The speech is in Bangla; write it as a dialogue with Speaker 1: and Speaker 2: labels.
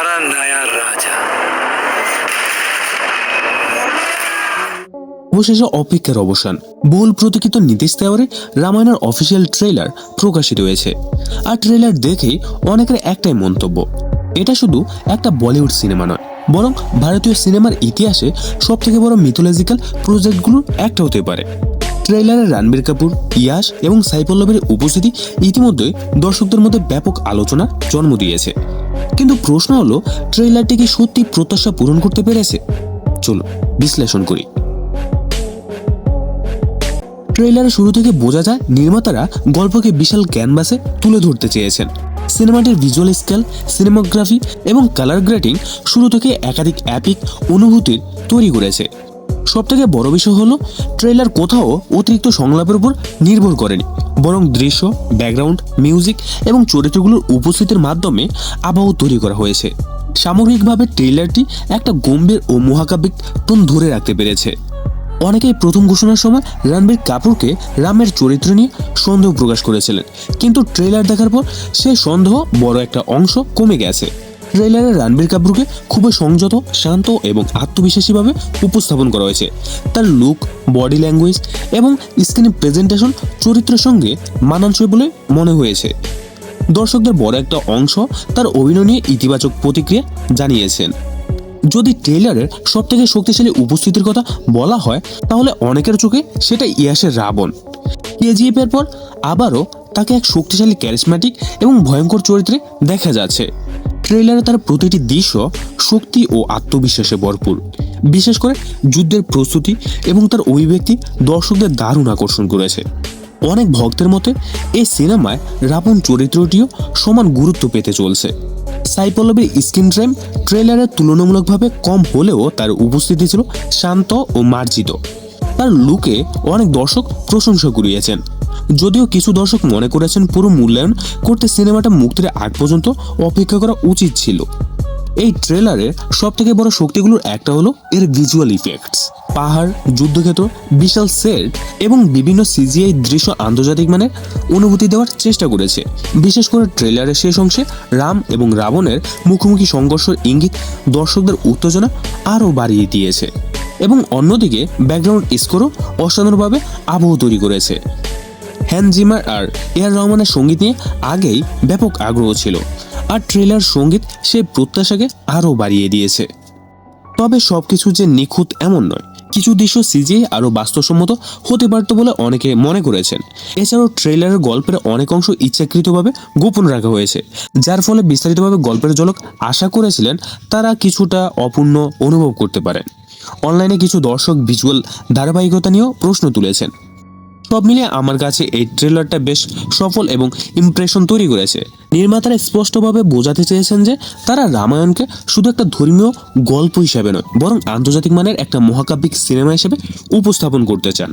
Speaker 1: हमारा नया राजा।
Speaker 2: অবশেষে অপেক্ষার অবসান। বহুল প্রতীক্ষিত নীতিশ তেওয়ারের রামায়ণের অফিসিয়াল ট্রেলার প্রকাশিত হয়েছে। আর ট্রেলার দেখেই অনেকের একটাই মন্তব্য, এটা শুধু একটা বলিউড সিনেমা নয়, বরং ভারতীয় সিনেমার ইতিহাসে সবথেকে বড় মিথোলজিক্যাল প্রজেক্টগুলোর একটা হতে পারে। ট্রেলারে রণবীর কাপুর, ইয়াশ এবং সাই পল্লবীর উপস্থিতি ইতিমধ্যেই দর্শকদের মধ্যে ব্যাপক আলোচনার জন্ম দিয়েছে। কিন্তু প্রশ্ন হলো, ট্রেলারটি কি সত্যি প্রত্যাশা পূরণ করতে পেরেছে? চলো বিশ্লেষণ করি। ট্রেলারের শুরু থেকে বোঝা যায় নির্মাতারা গল্পকে বিশাল ক্যানভাসে তুলে ধরতে চেয়েছেন। সিনেমাটির ভিজুয়াল স্কেল, সিনেমাগ্রাফি এবং কালার গ্রেডিং শুরু থেকে একাধিক অ্যাপিক অনুভূতির তৈরি করেছে। সবথেকে বড় বিষয় হলো, ট্রেলার কোথাও অতিরিক্ত সংলাপের উপর নির্ভর করেনি, বরং দৃশ্য, ব্যাকগ্রাউন্ড, মিউজিক এবং চরিত্রগুলোর উপস্থিতির মাধ্যমে আবহ তৈরি করা হয়েছে। সামগ্রিকভাবে ট্রেলারটি একটা গম্ভীর ও মহাকাব্যিক টোন ধরে রাখতে পেরেছে। অনেকেই প্রথম ঘোষণার সময় রণবীর কাপুরকে রামের চরিত্র নিয়ে সন্দেহ প্রকাশ করেছিলেন, কিন্তু ট্রেলার দেখার পর সে সন্দেহ বড় একটা অংশ কমে গেছে। ট্রেলারে রণবীর কাপুরকে খুবই সংযত, শান্ত এবং আত্মবিশ্বাসীভাবে উপস্থাপন করা হয়েছে। তার লুক, বডি ল্যাঙ্গুয়েজ এবং স্ক্রিন প্রেজেন্টেশন চরিত্রের সঙ্গে মানানসই বলে মনে হয়েছে। দর্শকদের বড় একটা অংশ তার অভিনয় নিয়ে ইতিবাচক প্রতিক্রিয়া জানিয়েছেন। যদি ট্রেলারের সবথেকে শক্তিশালী উপস্থিতির কথা বলা হয়, তাহলে অনেকের চোখে সেটা ইয়াশের রাবণ। কেজিএফ এর পর আবারও তাকে এক শক্তিশালী, ক্যারিসম্যাটিক এবং ভয়ঙ্কর চরিত্রে দেখা যাচ্ছে। ট্রেলারে তার প্রতিটি দৃশ্য শক্তি ও আত্মবিশ্বাসে ভরপুর। বিশেষ করে যুদ্ধের প্রস্তুতি এবং তার অভিব্যক্তি দর্শকদের দারুণ আকর্ষণ করেছে। অনেক ভক্তের মতে এই সিনেমায় রাবণ চরিত্রটিও সমান গুরুত্ব পেতে চলছে। সাই পল্লবীর স্ক্রিন টাইম ট্রেলারে তুলনামূলকভাবে কম হলেও তার উপস্থিতি ছিল শান্ত ও মার্জিত। তার লুকে অনেক দর্শক প্রশংসা কুড়িয়েছেন, যদিও কিছু দর্শক মনে করেছেন পুরো মূল্যায়ন করতে সিনেমাটা মুক্তির আগ পর্যন্ত অপেক্ষা করা উচিত ছিল। এই ট্রেলারের সবথেকে বড় শক্তিগুলোর একটা হলো এর ভিজুয়াল ইফেক্টস। পাহাড়, যুদ্ধক্ষেত্র, বিশাল সেট এবং বিভিন্ন সিজিআই দৃশ্য আন্তর্জাতিক মানের অনুভূতি দেওয়ার চেষ্টা করেছে। বিশেষ করে ট্রেলারের শেষ অংশে রাম এবং রাবণের মুখোমুখি সংঘর্ষের ইঙ্গিত দর্শকদের উত্তেজনা আরও বাড়িয়ে দিয়েছে। এবং অন্যদিকে ব্যাকগ্রাউন্ড স্কোরও অসাধারণভাবে আবহ তৈরি করেছে। হ্যান্স জিমার আর এআর রহমানের সঙ্গীত নিয়ে আগেই ব্যাপক আগ্রহ ছিল, আর ট্রেলার সঙ্গীত সেই প্রত্যাশাকে আরও বাড়িয়ে দিয়েছে। তবে সবকিছু যে নিখুঁত এমন নয়, কিছু দৃশ্য সিজিআই আরও বাস্তবসম্মত হতে পারত বলে অনেকে মনে করেছেন। এছাড়াও ট্রেলারের গল্পের অনেক অংশ ইচ্ছাকৃতভাবে গোপন রাখা হয়েছে, যার ফলে বিস্তারিতভাবে গল্পের ঝলক আশা করেছিলেন তারা কিছুটা অপূর্ণ অনুভব করতে পারেন। অনলাইনে কিছু দর্শক ভিজুয়াল ধারাবাহিকতা নিয়েও প্রশ্ন তুলেছেন। সব মিলিয়ে আমার কাছে এই ট্রেলারটা বেশ সফল এবং ইমপ্রেশন তৈরি করেছে। নির্মাতারা স্পষ্টভাবে বোঝাতে চেয়েছেন যে তারা রামায়ণকে শুধু একটা ধর্মীয় গল্প হিসেবে নয়, বরং আন্তর্জাতিক মানের একটা মহাকাব্যিক সিনেমা হিসেবে উপস্থাপন করতে চান।